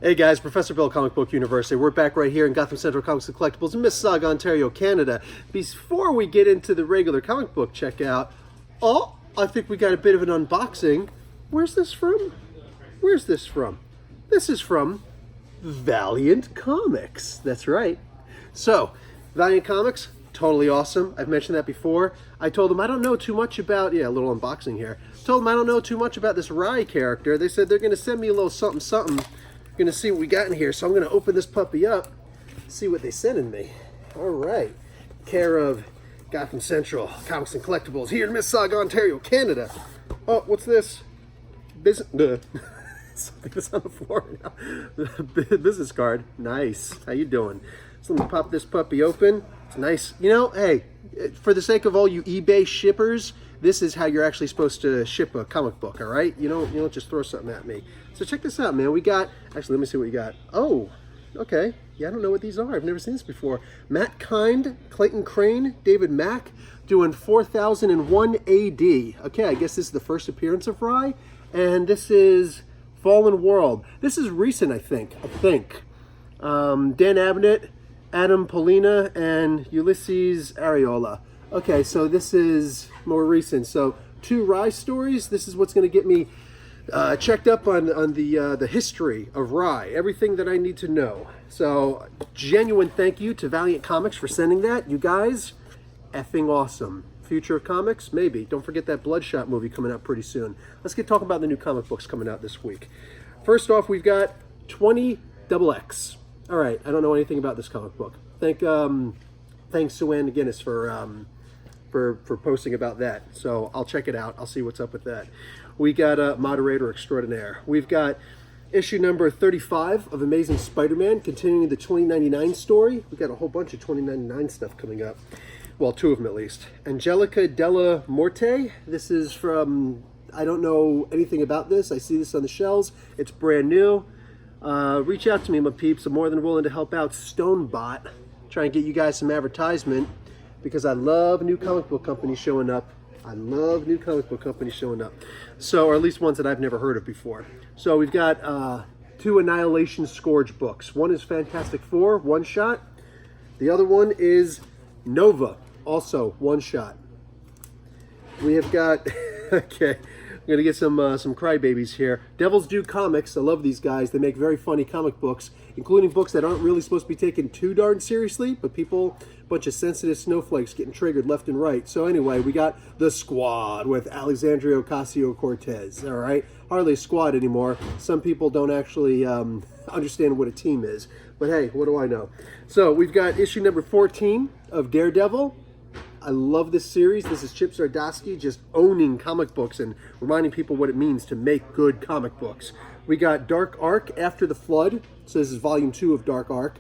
Hey guys, Professor Bill, Comic Book University. We're back right here in Gotham Central Comics and Collectibles in Mississauga, Ontario, Canada. Before we get into the regular comic book checkout, I think we got a bit of an unboxing. Where's this from? Where's this from? This is from Valiant Comics. That's right. So, Valiant Comics, totally awesome. I've mentioned that before. I told them I don't know too much about, a little unboxing here. Told them I don't know too much about this Rye character. They said they're going to send me a little something, something. Going to see what we got in here, so I'm going to open this puppy up, see what they sending me. All right, care of Gotham Central Comics and Collectibles here in Mississauga, Ontario, Canada. Oh, what's this? Something that's on the floor now. Business card. Nice. How you doing? So let me pop this puppy open. It's nice. You know, hey, for the sake of all you eBay shippers, this is how you're actually supposed to ship a comic book, all right? You don't just throw something at me. So check this out, man. We got, actually, let me see what you got. Oh, okay. Yeah, I don't know what these are. I've never seen this before. Matt Kind, Clayton Crane, David Mack, doing 4001 AD. Okay, I guess this is the first appearance of Rye. And this is Fallen World. This is recent, I think. Dan Abnett, Adam Polina, and Ulysses Areola. Okay, so this is more recent. So 2 Rye stories. This is what's going to get me checked up on the history of Rye, everything that I need to know. So genuine thank you to Valiant Comics for sending that. You guys, effing awesome. Future of comics, maybe. Don't forget that Bloodshot movie coming out pretty soon. Let's get talking about the new comic books coming out this week. First off, we've got 20XX. All right, I don't know anything about this comic book. Thanks Sue Ann McGinnis for posting about that. So I'll check it out. I'll see what's up with that. We got a moderator extraordinaire. We've got issue number 35 of Amazing Spider-Man, continuing the 2099 story. We've got a whole bunch of 2099 stuff coming up. Well, 2 of them at least. Angelica Della Morte. This is from, I don't know anything about this. I see this on the shelves. It's brand new. Reach out to me, my peeps. I'm more than willing to help out Stonebot. Try and get you guys some advertisement because I love new comic book companies showing up. So, or at least ones that I've never heard of before. So we've got 2 Annihilation Scourge books. One is Fantastic Four, one shot. The other one is Nova, also one shot. We have got, okay, I'm going to get some crybabies here. Devil's Due Comics, I love these guys. They make very funny comic books, including books that aren't really supposed to be taken too darn seriously, but people, a bunch of sensitive snowflakes getting triggered left and right. So anyway, we got The Squad with Alexandria Ocasio-Cortez, all right? Hardly a squad anymore. Some people don't actually understand what a team is, but hey, what do I know? So we've got issue number 14 of Daredevil. I love this series. This is Chip Zdarsky just owning comic books and reminding people what it means to make good comic books. We got Dark Ark After the Flood. So this is volume 2 of Dark Ark.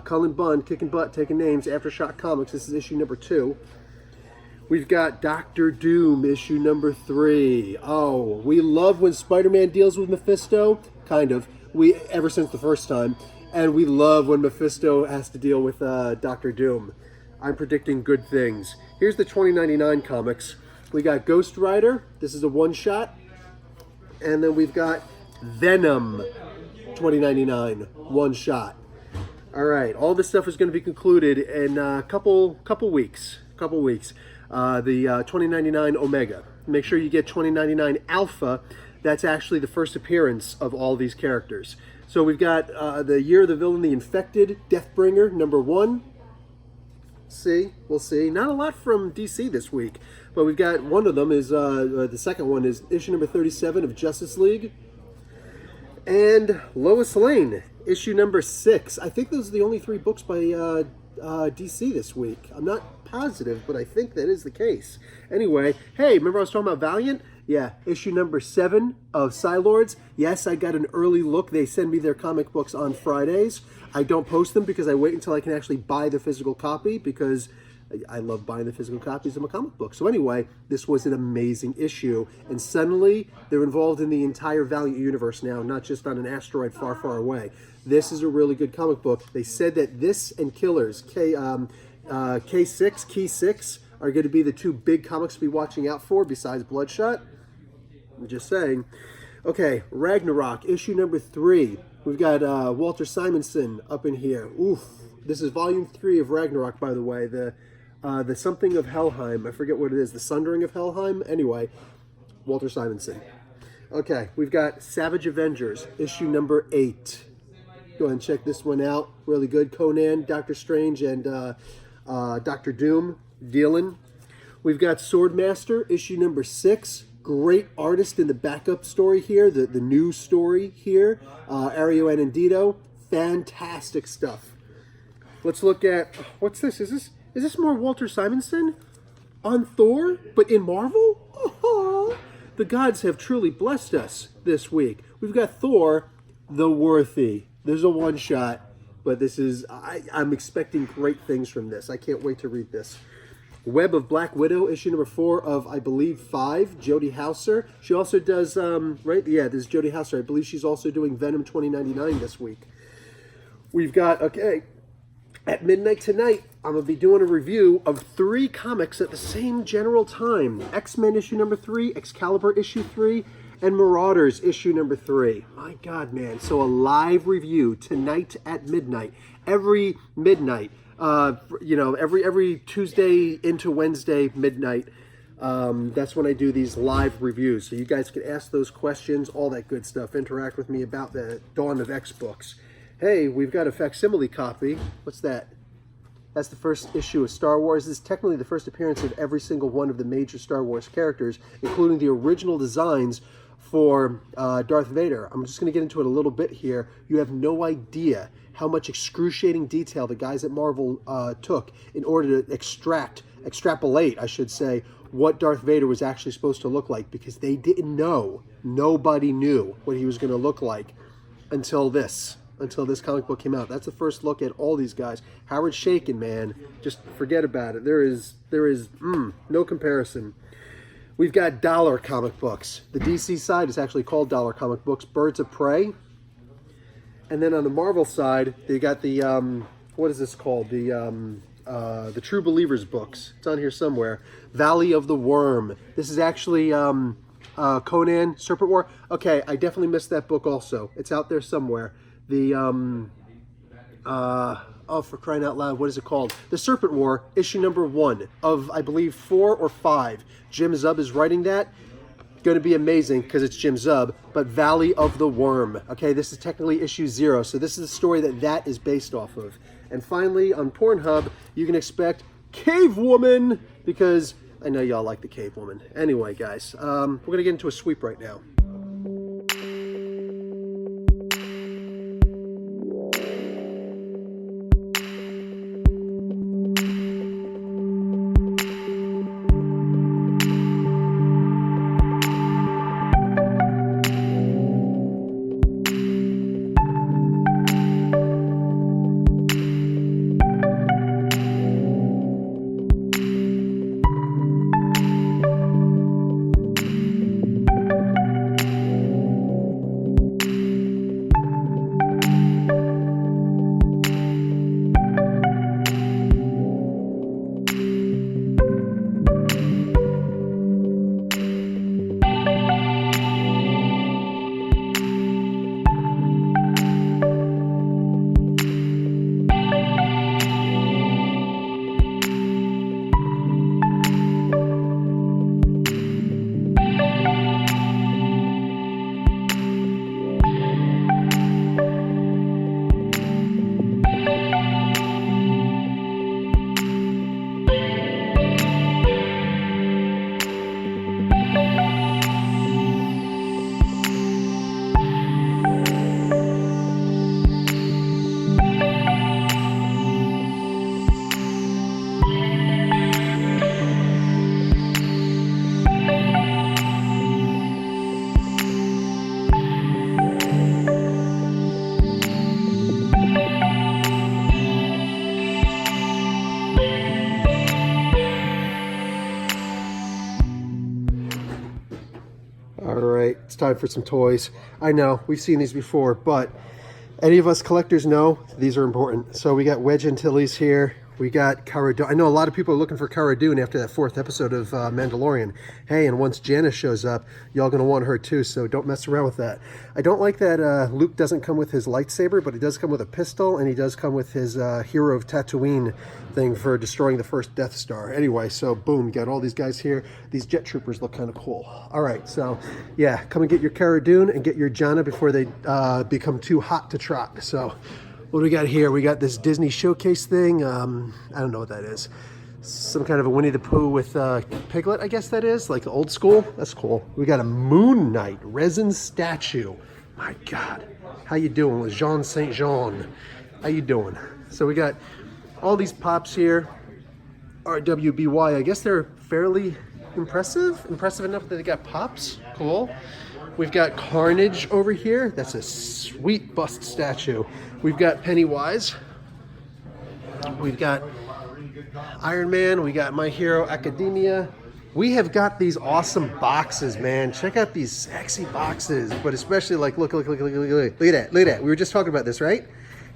Cullen Bunn, kicking butt, taking names, Aftershock Comics. This is issue number 2. We've got Doctor Doom, issue number 3. Oh, we love when Spider-Man deals with Mephisto. Kind of. Ever since the first time. And we love when Mephisto has to deal with Doctor Doom. I'm predicting good things. Here's the 2099 comics. We got Ghost Rider. This is a one-shot. And then we've got Venom 2099, one shot. All right, all this stuff is going to be concluded in a couple weeks. The 2099 Omega. Make sure you get 2099 Alpha. That's actually the first appearance of all these characters. So we've got the Year of the Villain, the Infected, Deathbringer, number 1. We'll see. Not a lot from DC this week, but we've got one of them is, the second one is issue number 37 of Justice League. And Lois Lane, issue number 6. I think those are the only 3 books by DC this week. I'm not positive, but I think that is the case. Anyway, hey, remember I was talking about Valiant? Yeah, issue number 7 of Psylords. Yes, I got an early look. They send me their comic books on Fridays. I don't post them because I wait until I can actually buy the physical copy because I love buying the physical copies of my comic book. So anyway, this was an amazing issue. And suddenly, they're involved in the entire Valiant universe now, not just on an asteroid far, far away. This is a really good comic book. They said that this and Killers, K6, Key 6, are going to be the 2 big comics to be watching out for besides Bloodshot. I'm just saying. Okay, Ragnarok, issue number 3. We've got Walter Simonson up in here. Oof. This is volume 3 of Ragnarok, by the way. The something of Helheim. I forget what it is. The Sundering of Helheim. Anyway, Walter Simonson. Okay, we've got Savage Avengers, issue number 8. Go ahead and check this one out. Really good. Conan, Doctor Strange, and Doctor Doom dealing. We've got Swordmaster, issue number 6. Great artist in the backup story here, the new story here. Ario Anindito. Fantastic stuff. Let's look at, what's this? Is this more Walter Simonson on Thor, but in Marvel? Oh, the gods have truly blessed us this week. We've got Thor, the Worthy. There's a one-shot, but this is, I'm expecting great things from this. I can't wait to read this. Web of Black Widow, issue number 4 of, I believe, 5, Jodie Houser. She also does, right? Yeah, this is Jodie Houser. I believe she's also doing Venom 2099 this week. We've got, okay, at midnight tonight, I'm going to be doing a review of 3 comics at the same general time. X-Men issue number 3, Excalibur issue 3, and Marauders issue number 3. My God, man. So a live review tonight at midnight. Every midnight. Every Tuesday into Wednesday midnight, that's when I do these live reviews. So you guys can ask those questions, all that good stuff. Interact with me about the Dawn of X books. Hey, we've got a facsimile copy. What's that? That's the first issue of Star Wars. This is technically the first appearance of every single one of the major Star Wars characters, including the original designs for Darth Vader. I'm just going to get into it a little bit here. You have no idea how much excruciating detail the guys at Marvel took in order to extrapolate, I should say, what Darth Vader was actually supposed to look like, because they didn't know. Nobody knew what he was going to look like until this comic book came out. That's the first look at all these guys. Howard Chaykin, man, just forget about it. There is no comparison. We've got Dollar comic books. The DC side is actually called Dollar comic books, Birds of Prey. And then on the Marvel side, they got the, what is this called? The True Believers books. It's on here somewhere. Valley of the Worm. This is actually Conan, Serpent War. Okay, I definitely missed that book also. It's out there somewhere. The, oh, for crying out loud, what is it called? The Serpent War, issue number 1 of, I believe, 4 or 5. Jim Zub is writing that. Going to be amazing because it's Jim Zub, but Valley of the Worm. Okay, this is technically issue 0, so this is the story that is based off of. And finally, on Pornhub, you can expect Cave Woman, because I know y'all like the Cave Woman. Anyway, guys, we're going to get into a sweep right now. It's time for some toys. I know, we've seen these before, but any of us collectors know these are important. So we got Wedge Antilles here. We got Cara Dune. I know a lot of people are looking for Cara Dune after that 4th episode of Mandalorian. Hey, and once Janice shows up, y'all going to want her too, so don't mess around with that. I don't like that Luke doesn't come with his lightsaber, but he does come with a pistol, and he does come with his Hero of Tatooine thing for destroying the first Death Star. Anyway, so boom, got all these guys here. These jet troopers look kind of cool. All right, so yeah, come and get your Cara Dune and get your Janna before they become too hot to trot. So what do we got here? We got this Disney showcase thing. I don't know what that is. Some kind of a Winnie the Pooh with Piglet, I guess that is. Like the old school. That's cool. We got a Moon Knight resin statue. My God. How you doing with Jean Saint Jean? How you doing? So we got all these pops here. RWBY. I guess they're fairly impressive. Impressive enough that they got pops. Cool. We've got Carnage over here. That's a sweet bust statue. We've got Pennywise. We've got Iron Man. We got My Hero Academia. We have got these awesome boxes, man. Check out these sexy boxes. But especially like, look at that. Look at that. We were just talking about this, right?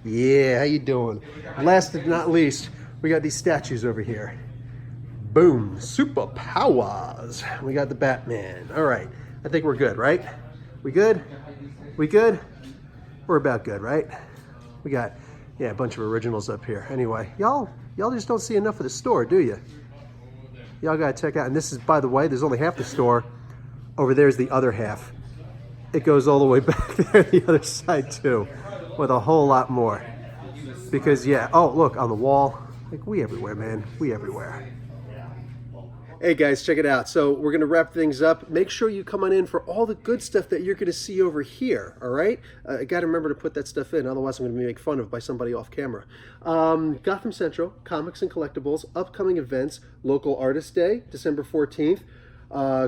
Yeah, how you doing? Last but not least, we got these statues over here. Boom. Superpowers. We got the Batman. All right. I think we're good, right? We good? We good? We're about good, right? We got, yeah, a bunch of originals up here. Anyway, y'all just don't see enough of the store, do you? Y'all gotta check out, and this is, by the way, there's only half the store. Over there's the other half. It goes all the way back there, the other side too, with a whole lot more. Because, yeah, oh, look, on the wall. Like, we everywhere, man. We everywhere. Hey guys, check it out. So we're going to wrap things up. Make sure you come on in for all the good stuff that you're going to see over here, all right? I got to remember to put that stuff in, otherwise I'm going to be made fun of by somebody off camera. Gotham Central, comics and collectibles, upcoming events, Local Artist Day, December 14th,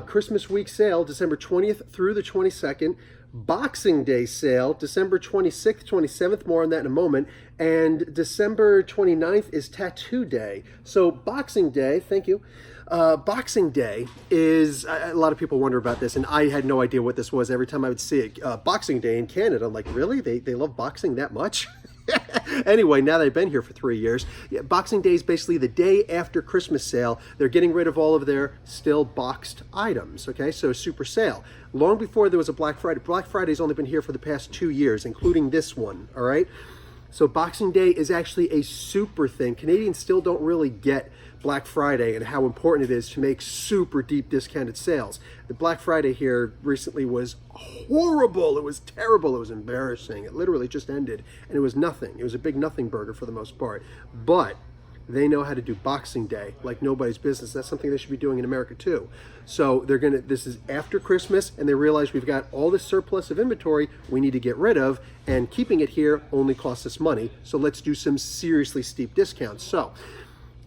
Christmas Week sale, December 20th through the 22nd, Boxing Day sale, December 26th, 27th, more on that in a moment, and December 29th is Tattoo Day. So Boxing Day, thank you. Boxing Day is, a lot of people wonder about this, and I had no idea what this was every time I would see it. Boxing Day in Canada. I'm like, really? They love boxing that much? Anyway, now that I've been here for 3 years, yeah, Boxing Day is basically the day after Christmas sale. They're getting rid of all of their still boxed items, okay? So super sale. Long before there was a Black Friday. Black Friday's only been here for the past 2 years, including this one, all right? So Boxing Day is actually a super thing. Canadians still don't really get Black Friday and how important it is to make super deep discounted sales. The Black Friday here recently was horrible. It was terrible. It was embarrassing. It literally just ended, and it was nothing. It was a big nothing burger for the most part. But they know how to do Boxing Day like nobody's business. That's something they should be doing in America too. So they're gonna, this is after Christmas, and they realize we've got all this surplus of inventory we need to get rid of, and keeping it here only costs us money. So let's do some seriously steep discounts. So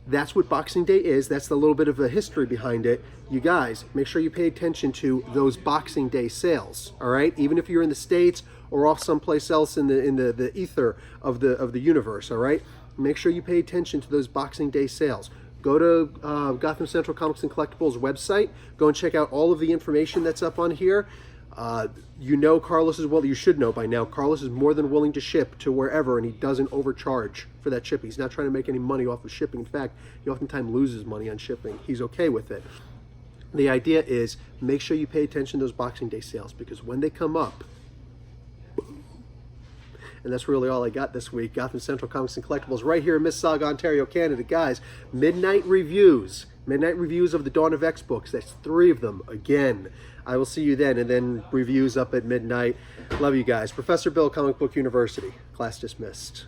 that's what Boxing Day is. That's the little bit of a history behind it. You guys, make sure you pay attention to those Boxing Day sales, all right? Even if you're in the States or off someplace else in the ether of the universe, all right? Make sure you pay attention to those Boxing Day sales. Go to Gotham Central Comics and Collectibles website. Go and check out all of the information that's up on here. You know Carlos is, well, you should know by now, Carlos is more than willing to ship to wherever, and he doesn't overcharge for that ship. He's not trying to make any money off of shipping. In fact, he oftentimes loses money on shipping. He's okay with it. The idea is make sure you pay attention to those Boxing Day sales, because when they come up, and that's really all I got this week. Gotham Central Comics and Collectibles right here in Mississauga, Ontario, Canada. Guys, midnight reviews of the Dawn of X books. That's 3 of them again. I will see you then, and then reviews up at midnight. Love you guys. Professor Bill, Comic Book University. Class dismissed.